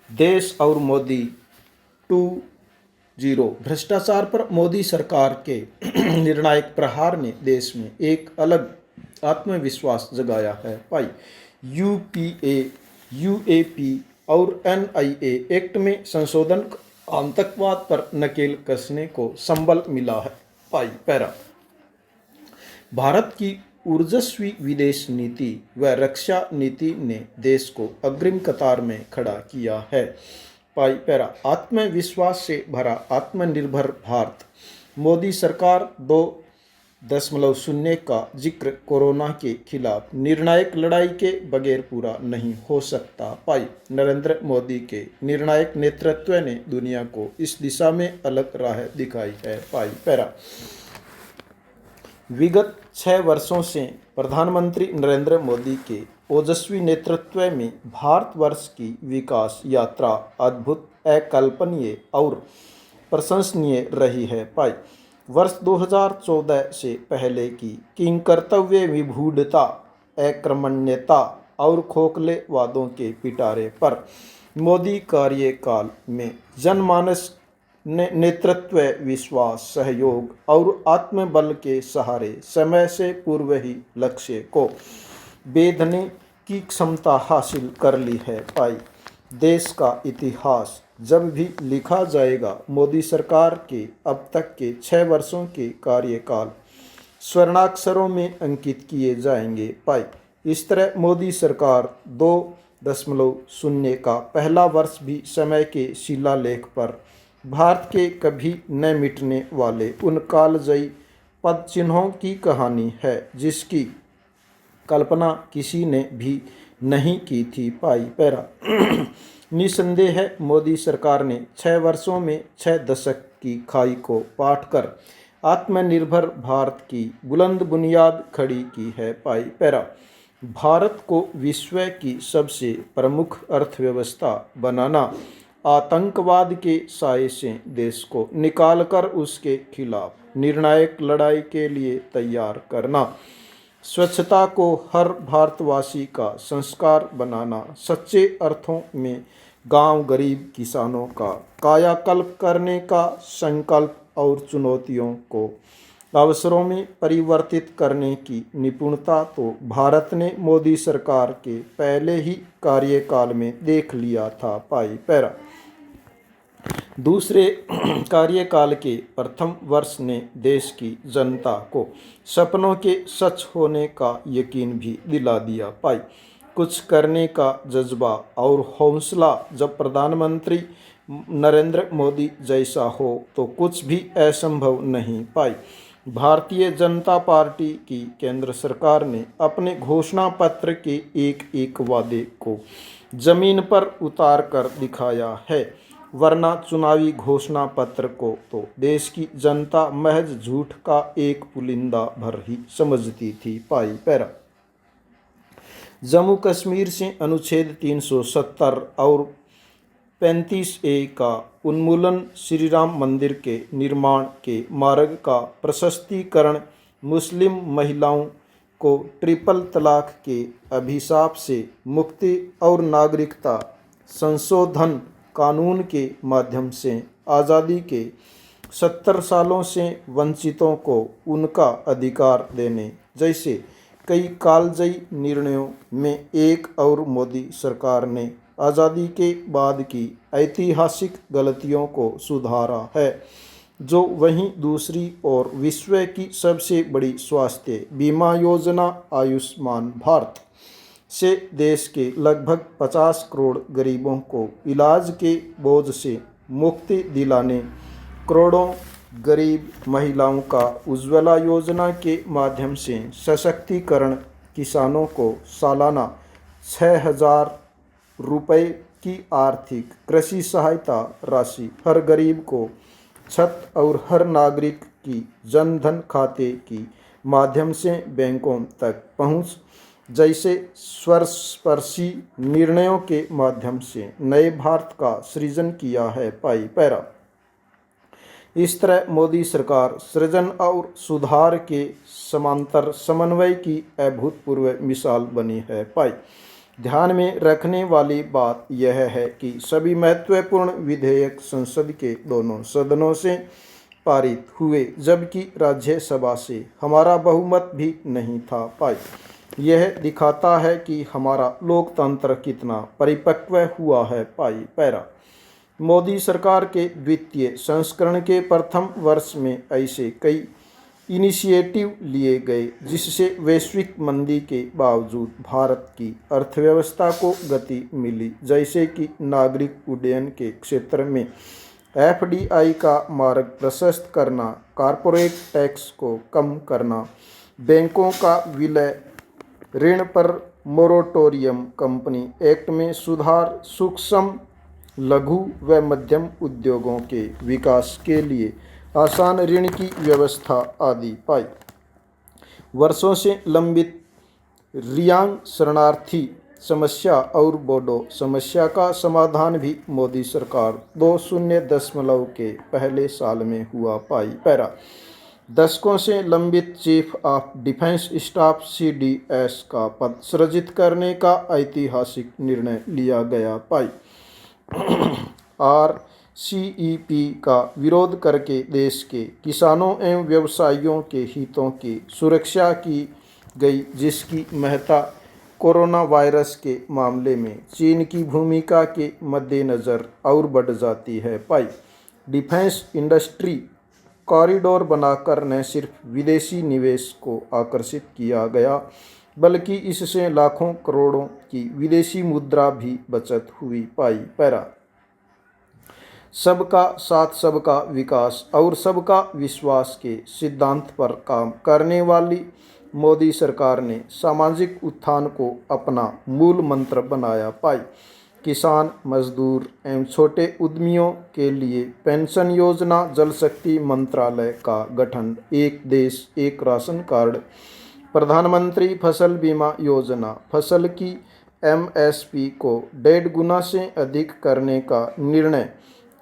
देश और मोदी 2.0। भ्रष्टाचार पर मोदी सरकार के निर्णायक प्रहार ने देश में एक अलग आत्मविश्वास जगाया है। भाई, यूपीए, यूएपी और एनआईए एक्ट में संशोधन आतंकवाद पर नकेल कसने को संबल मिला है। भाई पैरा, भारत की ऊर्जस्वी विदेश नीति व रक्षा नीति ने देश को अग्रिम कतार में खड़ा किया है। पाई पैरा, आत्मविश्वास से भरा आत्मनिर्भर भारत। मोदी सरकार 2.0 का जिक्र कोरोना के खिलाफ निर्णायक लड़ाई के बगैर पूरा नहीं हो सकता। पाई, नरेंद्र मोदी के निर्णायक नेतृत्व ने दुनिया को इस दिशा में अलग राह दिखाई है। पाई पैरा, विगत 6 वर्षों से प्रधानमंत्री नरेंद्र मोदी के ओजस्वी नेतृत्व में भारतवर्ष की विकास यात्रा अद्भुत, अकल्पनीय और प्रशंसनीय रही है। पाई, वर्ष 2014 से पहले की किंकर्तव्य विमूढ़ता, अकर्मण्यता और खोखले वादों के पिटारे पर मोदी कार्यकाल में जनमानस नेतृत्व, विश्वास, सहयोग और आत्मबल के सहारे समय से पूर्व ही लक्ष्य को बेधने की क्षमता हासिल कर ली है। पाई, देश का इतिहास जब भी लिखा जाएगा, मोदी सरकार के अब तक के 6 वर्षों के कार्यकाल स्वर्णाक्षरों में अंकित किए जाएंगे। पाई, इस तरह मोदी सरकार 2.0 का पहला वर्ष भी समय के शिलालेख पर भारत के कभी न मिटने वाले उन कालजयी पद चिन्हों की कहानी है जिसकी कल्पना किसी ने भी नहीं की थी। पाई पैरा, निसंदेह मोदी सरकार ने 6 वर्षों में 6 दशक की खाई को पाट कर आत्मनिर्भर भारत की बुलंद बुनियाद खड़ी की है। पाई पैरा, भारत को विश्व की सबसे प्रमुख अर्थव्यवस्था बनाना, आतंकवाद के साए से देश को निकालकर उसके खिलाफ निर्णायक लड़ाई के लिए तैयार करना, स्वच्छता को हर भारतवासी का संस्कार बनाना, सच्चे अर्थों में गांव गरीब किसानों का कायाकल्प करने का संकल्प और चुनौतियों को अवसरों में परिवर्तित करने की निपुणता तो भारत ने मोदी सरकार के पहले ही कार्यकाल में देख लिया था। पाई पैरा, दूसरे कार्यकाल के प्रथम वर्ष ने देश की जनता को सपनों के सच होने का यकीन भी दिला दिया। पाई, कुछ करने का जज्बा और हौसला जब प्रधानमंत्री नरेंद्र मोदी जैसा हो तो कुछ भी असंभव नहीं। पाई, भारतीय जनता पार्टी की केंद्र सरकार ने अपने घोषणा पत्र के एक एक वादे को जमीन पर उतार कर दिखाया है, वरना चुनावी घोषणा पत्र को तो देश की जनता महज झूठ का एक पुलिंदा भर ही समझती थी। पाई पैरा, जम्मू कश्मीर से अनुच्छेद 370 और 35A का उन्मूलन, श्री राम मंदिर के निर्माण के मार्ग का प्रशस्तीकरण, मुस्लिम महिलाओं को ट्रिपल तलाक के अभिशाप से मुक्ति और नागरिकता संशोधन कानून के माध्यम से आज़ादी के 70 सालों से वंचितों को उनका अधिकार देने जैसे कई कालजयी निर्णयों में एक और मोदी सरकार ने आज़ादी के बाद की ऐतिहासिक गलतियों को सुधारा है, जो वहीं दूसरी ओर विश्व की सबसे बड़ी स्वास्थ्य बीमा योजना आयुष्मान भारत से देश के लगभग 50 करोड़ गरीबों को इलाज के बोझ से मुक्ति दिलाने, करोड़ों गरीब महिलाओं का उज्ज्वला योजना के माध्यम से सशक्तिकरण, किसानों को सालाना 6,000 रुपये की आर्थिक कृषि सहायता राशि, हर गरीब को छत और हर नागरिक की जनधन खाते की माध्यम से बैंकों तक पहुंच जैसे स्पर्शस्पर्शी निर्णयों के माध्यम से नए भारत का सृजन किया है। पाई पैरा, इस तरह मोदी सरकार सृजन और सुधार के समांतर समन्वय की अभूतपूर्व मिसाल बनी है। पाई, ध्यान में रखने वाली बात यह है कि सभी महत्वपूर्ण विधेयक संसद के दोनों सदनों से पारित हुए, जबकि राज्यसभा से हमारा बहुमत भी नहीं था पाई। यह दिखाता है कि हमारा लोकतंत्र कितना परिपक्व हुआ है पाई। पैरा मोदी सरकार के द्वितीय संस्करण के प्रथम वर्ष में ऐसे कई इनिशिएटिव लिए गए जिससे वैश्विक मंदी के बावजूद भारत की अर्थव्यवस्था को गति मिली, जैसे कि नागरिक उड्डयन के क्षेत्र में एफडीआई का मार्ग प्रशस्त करना, कॉरपोरेट टैक्स को कम करना, बैंकों का विलय, ऋण पर मोरेटोरियम, कंपनी एक्ट में सुधार, सूक्ष्म लघु व मध्यम उद्योगों के विकास के लिए आसान ऋण की व्यवस्था आदि पाई। वर्षों से लंबित रियांग शरणार्थी समस्या और बोडो समस्या का समाधान भी मोदी सरकार 20 के पहले साल में हुआ पाई। पैरा दशकों से लंबित chief of defence staff CDS का पद सृजित करने का ऐतिहासिक निर्णय लिया गया पाई। RCEP का विरोध करके देश के किसानों एवं व्यवसायियों के हितों की सुरक्षा की गई, जिसकी महत्ता कोरोना वायरस के मामले में चीन की भूमिका के मद्देनज़र और बढ़ जाती है पाई। डिफेंस इंडस्ट्री कॉरिडोर बनाकर न सिर्फ विदेशी निवेश को आकर्षित किया गया, बल्कि इससे लाखों करोड़ों की विदेशी मुद्रा भी बचत हुई पाई। पैरा सबका साथ सबका विकास और सबका विश्वास के सिद्धांत पर काम करने वाली मोदी सरकार ने सामाजिक उत्थान को अपना मूल मंत्र बनाया पाई। किसान, मजदूर एवं छोटे उद्यमियों के लिए पेंशन योजना, जल शक्ति मंत्रालय का गठन, एक देश एक राशन कार्ड, प्रधानमंत्री फसल बीमा योजना, फसल की MSP को 1.5 गुना से अधिक करने का निर्णय,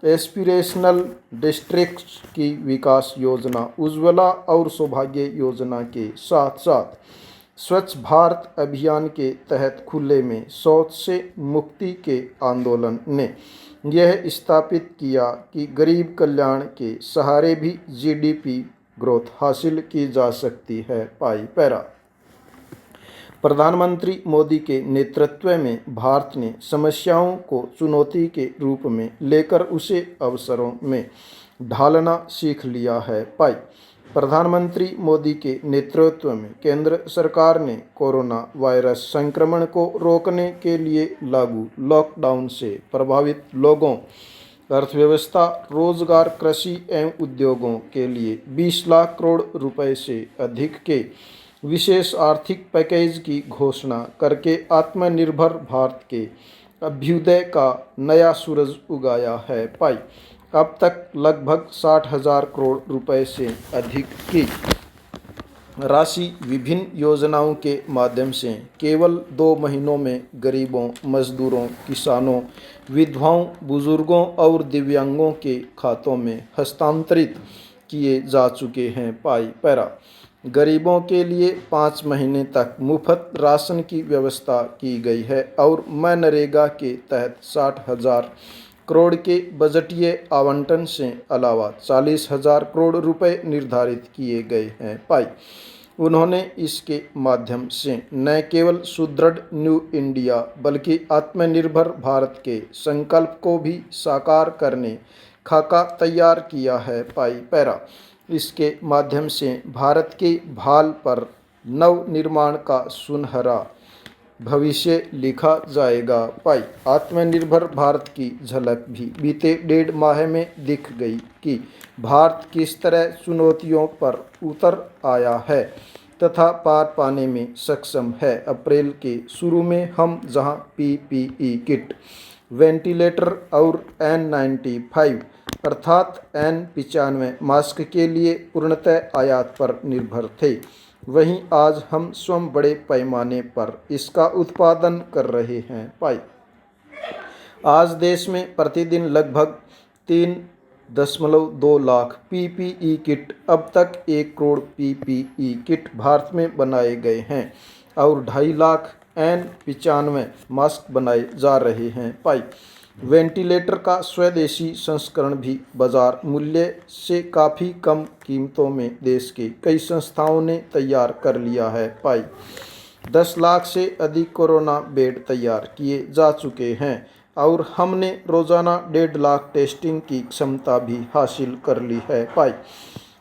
एस्पिरेशनल डिस्ट्रिक्ट्स की विकास योजना, उज्ज्वला और सौभाग्य योजना के साथ साथ स्वच्छ भारत अभियान के तहत खुले में शौच से मुक्ति के आंदोलन ने यह स्थापित किया कि गरीब कल्याण के सहारे भी GDP ग्रोथ हासिल की जा सकती है पाई। पैरा प्रधानमंत्री मोदी के नेतृत्व में भारत ने समस्याओं को चुनौती के रूप में लेकर उसे अवसरों में ढालना सीख लिया है पाई। प्रधानमंत्री मोदी के नेतृत्व में केंद्र सरकार ने कोरोना वायरस संक्रमण को रोकने के लिए लागू लॉकडाउन से प्रभावित लोगों, अर्थव्यवस्था, रोजगार, कृषि एवं उद्योगों के लिए 20 लाख करोड़ रुपए से अधिक के विशेष आर्थिक पैकेज की घोषणा करके आत्मनिर्भर भारत के अभ्युदय का नया सूरज उगाया है पाई। अब तक लगभग 60,000 करोड़ रुपए से अधिक की राशि विभिन्न योजनाओं के माध्यम से केवल 2 महीनों में गरीबों, मजदूरों, किसानों, विधवाओं, बुजुर्गों और दिव्यांगों के खातों में हस्तांतरित किए जा चुके हैं पाई। पैरा गरीबों के लिए 5 महीने तक मुफ्त राशन की व्यवस्था की गई है और मनरेगा के तहत 60,000 करोड़ के बजटीय आवंटन से अलावा 40,000 करोड़ रुपए निर्धारित किए गए हैं पाई। उन्होंने इसके माध्यम से न केवल सुदृढ़ न्यू इंडिया बल्कि आत्मनिर्भर भारत के संकल्प को भी साकार करने खाका तैयार किया है पाई। पैरा इसके माध्यम से भारत के भाल पर नव निर्माण का सुनहरा भविष्य लिखा जाएगा पाई। आत्मनिर्भर भारत की झलक भी बीते 1.5 माह में दिख गई कि भारत किस तरह चुनौतियों पर उतर आया है तथा पार पाने में सक्षम है। अप्रैल के शुरू में हम जहां PPE किट, वेंटिलेटर और N95 अर्थात N95 मास्क के लिए पूर्णतः आयात पर निर्भर थे, वहीं आज हम स्वयं बड़े पैमाने पर इसका उत्पादन कर रहे हैं पाई। आज देश में प्रतिदिन लगभग 3.2 लाख PPE किट, अब तक 1 करोड़ PPE किट भारत में बनाए गए हैं और 2.5 लाख N95 मास्क बनाए जा रहे हैं। पाई वेंटिलेटर का स्वदेशी संस्करण भी बाजार मूल्य से काफ़ी कम कीमतों में देश के कई संस्थाओं ने तैयार कर लिया है। पाई 10 लाख से अधिक कोरोना बेड तैयार किए जा चुके हैं और हमने रोजाना 1.5 लाख टेस्टिंग की क्षमता भी हासिल कर ली है। पाई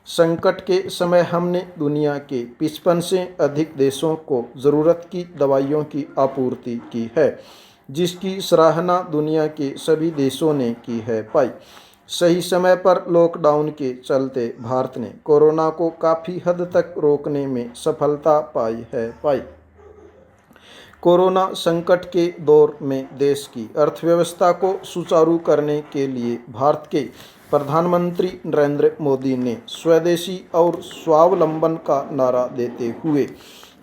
संकट के समय हमने दुनिया के 55 से अधिक देशों को ज़रूरत की दवाइयों की आपूर्ति की है, जिसकी सराहना दुनिया के सभी देशों ने की है। पाई सही समय पर लॉकडाउन के चलते भारत ने कोरोना को काफ़ी हद तक रोकने में सफलता पाई है। पाई कोरोना संकट के दौर में देश की अर्थव्यवस्था को सुचारू करने के लिए भारत के प्रधानमंत्री नरेंद्र मोदी ने स्वदेशी और स्वावलंबन का नारा देते हुए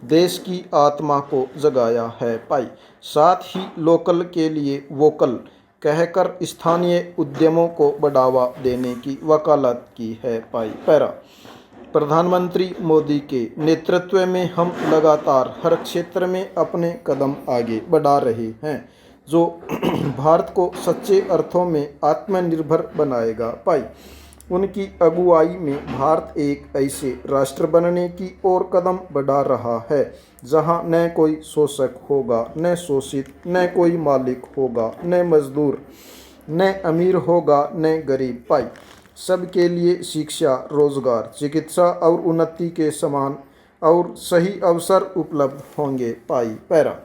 देश की आत्मा को जगाया है। पाई साथ ही लोकल के लिए वोकल कहकर स्थानीय उद्यमों को बढ़ावा देने की वकालत की है। पाई पैरा प्रधानमंत्री मोदी के नेतृत्व में हम लगातार हर क्षेत्र में अपने कदम आगे बढ़ा रहे हैं, जो भारत को सच्चे अर्थों में आत्मनिर्भर बनाएगा। पाई उनकी अगुवाई में भारत एक ऐसे राष्ट्र बनने की ओर कदम बढ़ा रहा है जहां न कोई शोषक होगा, न शोषित, न कोई मालिक होगा, न मजदूर, न अमीर होगा, न गरीब। पाई सबके लिए शिक्षा, रोजगार, चिकित्सा और उन्नति के समान और सही अवसर उपलब्ध होंगे। पाई पैरा